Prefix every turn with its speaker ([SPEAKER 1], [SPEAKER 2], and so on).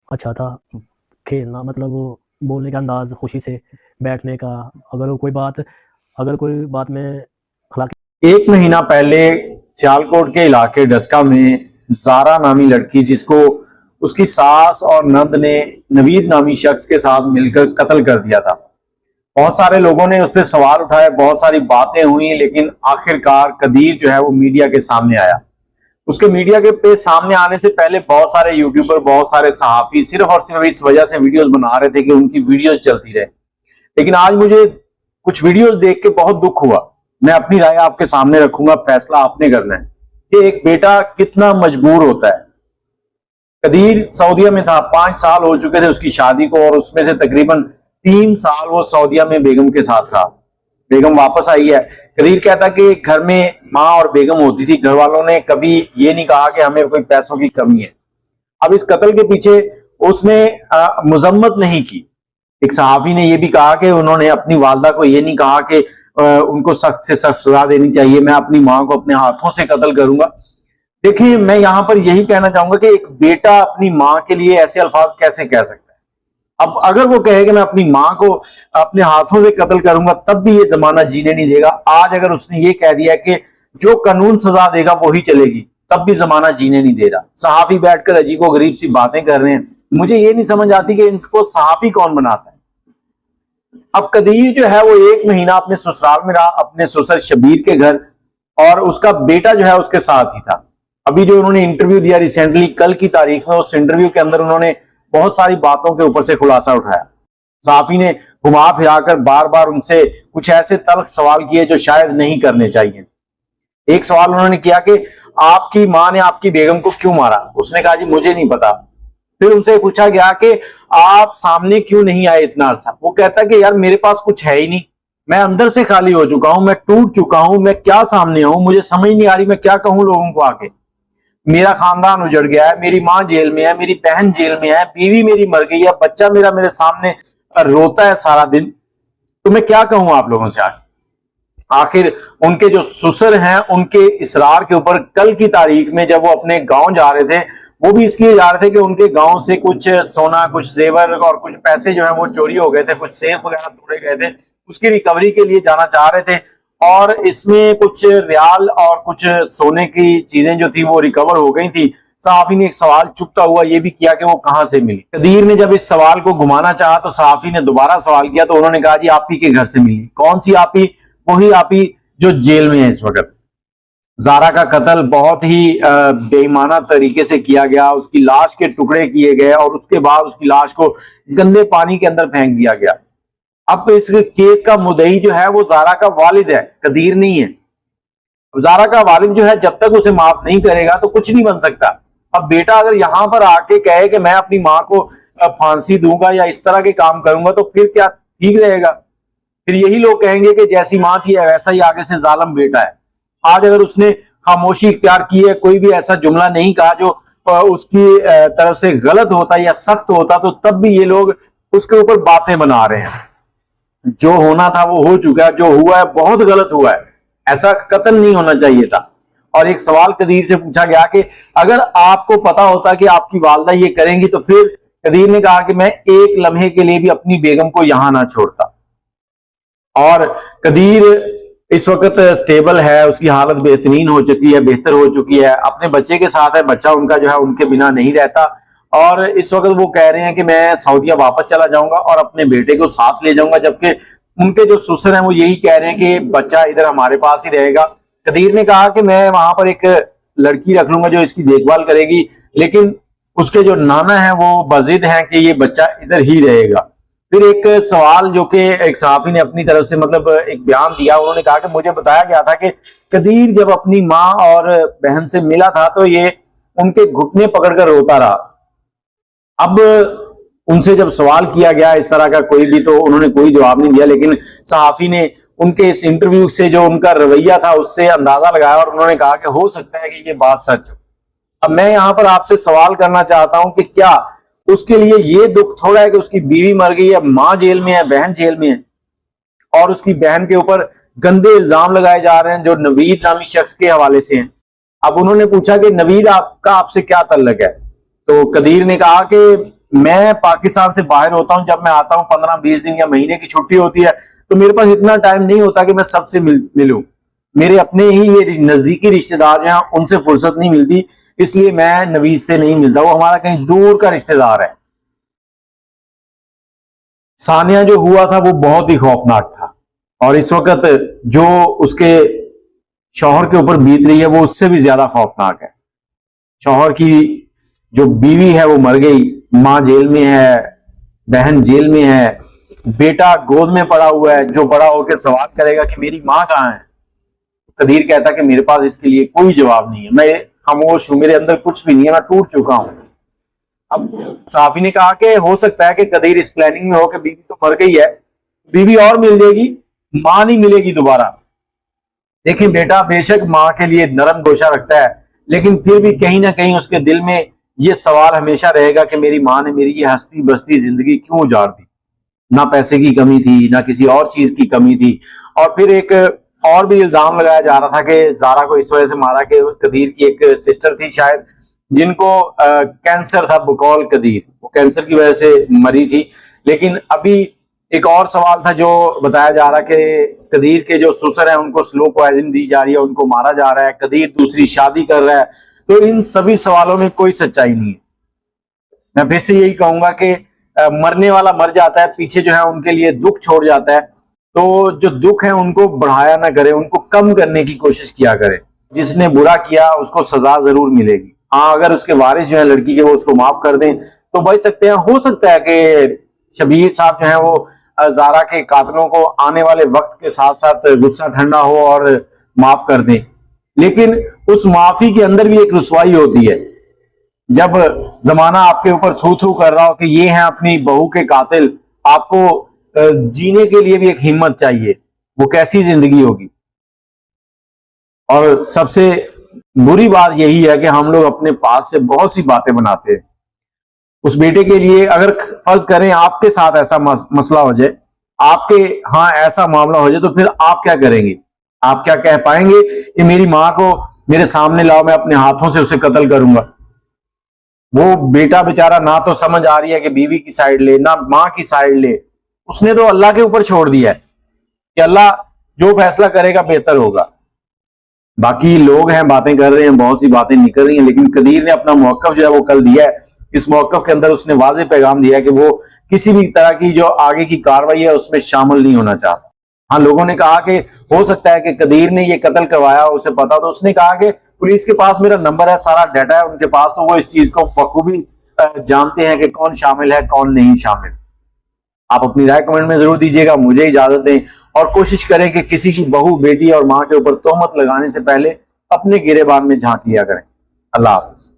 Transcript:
[SPEAKER 1] अच्छा था खेलना, मतलब वो बोलने का अंदाज, खुशी से बैठने का। अगर कोई बात में अखलाकी।
[SPEAKER 2] एक महीना पहले सियालकोट के इलाके डस्का में जारा नामी लड़की, जिसको उसकी सास और नंद ने नवीद नामी शख्स के साथ मिलकर कत्ल कर दिया था। बहुत सारे लोगों ने उस पर सवाल उठाए, बहुत सारी बातें हुई, लेकिन आखिरकार कदीर जो है वो मीडिया के सामने आया। उसके मीडिया के पे सामने आने से पहले बहुत सारे यूट्यूबर, बहुत सारे सहाफी सिर्फ और सिर्फ इस वजह से वीडियोस बना रहे थे कि उनकी वीडियोस चलती रहे। लेकिन आज मुझे कुछ वीडियोस देख के बहुत दुख हुआ। मैं अपनी राय आपके सामने रखूंगा, फैसला आपने करना है कि एक बेटा कितना मजबूर होता है। कदीर सऊदीया में था, 5 साल हो चुके थे उसकी शादी को, और उसमें से तकरीबन 3 साल वो सऊदीया में बेगम के साथ रहा। बेगम वापस आई है। कदीर कहता कि घर में माँ और बेगम होती थी, घर वालों ने कभी ये नहीं कहा कि हमें कोई पैसों की कमी है। अब इस कत्ल के पीछे उसने मजम्मत नहीं की। एक सहाफी ने यह भी कहा कि उन्होंने अपनी वालदा को यह नहीं कहा कि उनको सख्त से सख्त सजा देनी चाहिए, मैं अपनी मां को अपने हाथों से कत्ल करूंगा। देखिए, मैं यहां पर यही कहना चाहूंगा कि एक बेटा अपनी मां के लिए ऐसे अल्फाज कैसे कह सकता है। अब अगर वो कहे कि मैं अपनी मां को अपने हाथों से कत्ल करूंगा, तब भी ये जमाना जीने नहीं देगा। आज अगर उसने ये कह दिया कि जो कानून सजा देगा वही चलेगी, तब भी जमाना जीने नहीं दे रहा। सहाफी बैठकर अजीबो गरीब सी बातें कर रहे हैं। मुझे ये नहीं समझ आती कि इनको सहाफी कौन बनाता है। अब कदीर जो है वो 1 महीना अपने ससुराल में रहा, अपने ससुर शबीर के घर, और उसका बेटा जो है उसके साथ ही था। अभी जो उन्होंने इंटरव्यू दिया रिसेंटली, कल की तारीख में, उस इंटरव्यू के अंदर उन्होंने बहुत सारी बातों के ऊपर से खुलासा उठाया। साफी ने घुमा फिराकर बार बार उनसे कुछ ऐसे तल्ख सवाल किए जो शायद नहीं करने चाहिए। एक सवाल उन्होंने किया कि आपकी मां ने आपकी बेगम को क्यों मारा। उसने कहा जी मुझे नहीं पता। फिर उनसे पूछा गया कि आप सामने क्यों नहीं आए इतना अरसा। वो कहता कि यार मेरे पास कुछ है ही नहीं, मैं अंदर से खाली हो चुका हूं, मैं टूट चुका हूं, मैं क्या सामने आऊं, मुझे समझ नहीं आ रही मैं क्या कहूं लोगों को आके। मेरा खानदान उजड़ गया है, मेरी माँ जेल में है, मेरी बहन जेल में है, बीवी मेरी मर गई है, बच्चा मेरा मेरे सामने रोता है सारा दिन, तो मैं क्या कहूं आप लोगों से आके। आखिर उनके जो ससुर हैं उनके इसरार के ऊपर कल की तारीख में जब वो अपने गांव जा रहे थे, वो भी इसलिए जा रहे थे कि उनके गांव से कुछ सोना, कुछ जेवर और कुछ पैसे जो है वो चोरी हो गए थे, कुछ सेफ वगैरह तोड़े गए थे, उसकी रिकवरी के लिए जाना चाह रहे थे। और इसमें कुछ रियाल और कुछ सोने की चीजें जो थी वो रिकवर हो गई थी। सहाफी ने एक सवाल चुपता हुआ ये भी किया कि वो कहां से मिली। कदीर ने जब इस सवाल को घुमाना चाहा तो सहाफी ने दोबारा सवाल किया, तो उन्होंने कहा जी आप ही के घर से मिली। कौन सी आप ही? वही आप ही जो जेल में है इस वक्त। जारा का कत्ल बहुत ही बेईमाना तरीके से किया गया, उसकी लाश के टुकड़े किए गए और उसके बाद उसकी लाश को गंदे पानी के अंदर फेंक दिया गया। अब इस केस का मुद्दई जो है वो जारा का वालिद है, कदीर नहीं है। जारा का वालिद जो है जब तक उसे माफ नहीं करेगा तो कुछ नहीं बन सकता। अब बेटा अगर यहां पर आके कहे कि मैं अपनी मां को फांसी दूंगा या इस तरह के काम करूंगा, तो फिर क्या ठीक रहेगा? फिर यही लोग कहेंगे कि जैसी मां थी वैसा ही आगे से जालिम बेटा है। आज अगर उसने खामोशी इख्तियार की है, कोई भी ऐसा जुमला नहीं कहा जो उसकी तरफ से गलत होता या सख्त होता, तो तब भी ये लोग उसके ऊपर बातें बना रहे हैं। जो होना था वो हो चुका है, जो हुआ है बहुत गलत हुआ है, ऐसा कत्ल नहीं होना चाहिए था। और एक सवाल कदीर से पूछा गया कि अगर आपको पता होता कि आपकी वालदा ये करेंगी, तो फिर कदीर ने कहा कि मैं एक लम्हे के लिए भी अपनी बेगम को यहां ना छोड़ता। और कदीर इस वक्त स्टेबल है, उसकी हालत बेहतरीन हो चुकी है, बेहतर हो चुकी है, अपने बच्चे के साथ है, बच्चा उनका जो है उनके बिना नहीं रहता। और इस वक्त वो कह रहे हैं कि मैं सऊदीया वापस चला जाऊंगा और अपने बेटे को साथ ले जाऊंगा, जबकि उनके जो ससुर हैं वो यही कह रहे हैं कि बच्चा इधर हमारे पास ही रहेगा। कदीर ने कहा कि मैं वहां पर एक लड़की रख लूंगा जो इसकी देखभाल करेगी, लेकिन उसके जो नाना है वो बजिद हैं कि ये बच्चा इधर ही रहेगा। फिर एक सवाल जो कि एक सहाफी ने अपनी तरफ से मतलब एक बयान दिया, उन्होंने कहा कि मुझे बताया गया था कि कदीर जब अपनी माँ और बहन से मिला था तो ये उनके घुटने पकड़कर रोता रहा। अब उनसे जब सवाल किया गया इस तरह का कोई भी, तो उन्होंने कोई जवाब नहीं दिया, लेकिन सहाफी ने उनके इस इंटरव्यू से जो उनका रवैया था उससे अंदाजा लगाया और उन्होंने कहा कि हो सकता है कि ये बात सच हो। अब मैं यहां पर आपसे सवाल करना चाहता हूं कि क्या उसके लिए ये दुख थोड़ा है कि उसकी बीवी मर गई है, मां जेल में है, बहन जेल में है, और उसकी बहन के ऊपर गंदे इल्जाम लगाए जा रहे हैं जो नवीद नामी शख्स के हवाले से हैं। अब उन्होंने पूछा कि नवीद आपका आपसे क्या तल्लक है, तो कदीर ने कहा कि मैं पाकिस्तान से बाहर होता हूं, जब मैं आता हूं 15-20 दिन या महीने की छुट्टी होती है, तो मेरे पास इतना टाइम नहीं होता कि मैं सबसे मिलूं। मेरे अपने ही ये नजदीकी रिश्तेदार जो हैं उनसे फुर्सत नहीं मिलती, इसलिए मैं नवीद से नहीं मिलता। वो हमारा कहीं दूर का रिश्तेदार है। सानिया जो हुआ था वो बहुत ही खौफनाक था, और इस वक्त जो उसके शौहर के ऊपर बीत रही है वो उससे भी ज्यादा खौफनाक है। शौहर की जो बीवी है वो मर गई, मां जेल में है, बहन जेल में है, बेटा गोद में पड़ा हुआ है जो बड़ा होकर सवाल करेगा कि मेरी मां कहां है। कदीर कहता कि मेरे पास इसके लिए कोई जवाब नहीं है, मैं खामोश हूं, मेरे अंदर कुछ भी नहीं है, मैं टूट चुका हूं। अब साफी ने कहा कि हो सकता है कि कदीर इस प्लानिंग में हो कि बीवी तो मर गई है, बीवी और मिल जाएगी, मां नहीं मिलेगी दोबारा। देखिए बेटा बेशक मां के लिए नरम गोशा रखता है, लेकिन फिर भी कहीं ना कहीं उसके दिल में ये सवाल हमेशा रहेगा कि मेरी मां ने मेरी ये हंसती बसती जिंदगी क्यों उजाड़ दी। ना पैसे की कमी थी, ना किसी और चीज की कमी थी। और फिर एक और भी इल्जाम लगाया जा रहा था कि जारा को इस वजह से मारा कि कदीर की एक सिस्टर थी शायद, जिनको कैंसर था, बकौल कदीर, वो कैंसर की वजह से मरी थी। लेकिन अभी एक और सवाल था जो बताया जा रहा कि कदीर के जो ससुर है उनको स्लो पॉइजन दी जा रही है, उनको मारा जा रहा है, कदीर दूसरी शादी कर रहा है। तो इन सभी सवालों में कोई सच्चाई नहीं है। मैं फिर से यही कहूंगा कि मरने वाला मर जाता है, पीछे जो है उनके लिए दुख छोड़ जाता है। तो जो दुख है उनको बढ़ाया ना करे, उनको कम करने की कोशिश किया करे। जिसने बुरा किया उसको सजा जरूर मिलेगी। हाँ, अगर उसके वारिस जो है लड़की के वो उसको माफ कर दें तो बच सकते हैं। हो सकता है कि शबीर साहब जो है वो जारा के कातलों को आने वाले वक्त के साथ साथ गुस्सा ठंडा हो और माफ कर दें, लेकिन उस माफी के अंदर भी एक रुसवाई होती है। जब जमाना आपके ऊपर थू थू कर रहा हो कि ये हैं अपनी बहू के कातिल, आपको जीने के लिए भी एक हिम्मत चाहिए। वो कैसी जिंदगी होगी। और सबसे बुरी बात यही है कि हम लोग अपने पास से बहुत सी बातें बनाते हैं। उस बेटे के लिए अगर फर्ज करें आपके साथ ऐसा मसला हो जाए, आपके हाँ ऐसा मामला हो जाए, तो फिर आप क्या करेंगे? आप क्या कह पाएंगे कि मेरी मां को मेरे सामने लाओ, मैं अपने हाथों से उसे कत्ल करूंगा? वो बेटा बेचारा ना तो समझ आ रही है कि बीवी की साइड ले, ना मां की साइड ले। उसने तो अल्लाह के ऊपर छोड़ दिया है कि अल्लाह जो फैसला करेगा बेहतर होगा। बाकी लोग हैं, बातें कर रहे हैं, बहुत सी बातें निकल रही हैं, लेकिन कदीर ने अपना मौकफ जो है वो कल दिया है। इस मौकफ के अंदर उसने वाज़ेह पैगाम दिया है कि वो किसी भी तरह की जो आगे की कार्रवाई है उसमें शामिल नहीं होना चाहता। हाँ, लोगों ने कहा कि हो सकता है कि कदीर ने ये कत्ल करवाया, उसे पता, तो उसने कहा कि पुलिस के पास मेरा नंबर है, सारा डाटा है उनके पास, तो वो इस चीज को बखूबी जानते हैं कि कौन शामिल है कौन नहीं शामिल। आप अपनी राय कमेंट में जरूर दीजिएगा। मुझे इजाजत दें और कोशिश करें कि किसी की बहू, बेटी और मां के ऊपर तोहमत लगाने से पहले अपने गिरेबान में झांक लिया करें। अल्लाह हाफिज।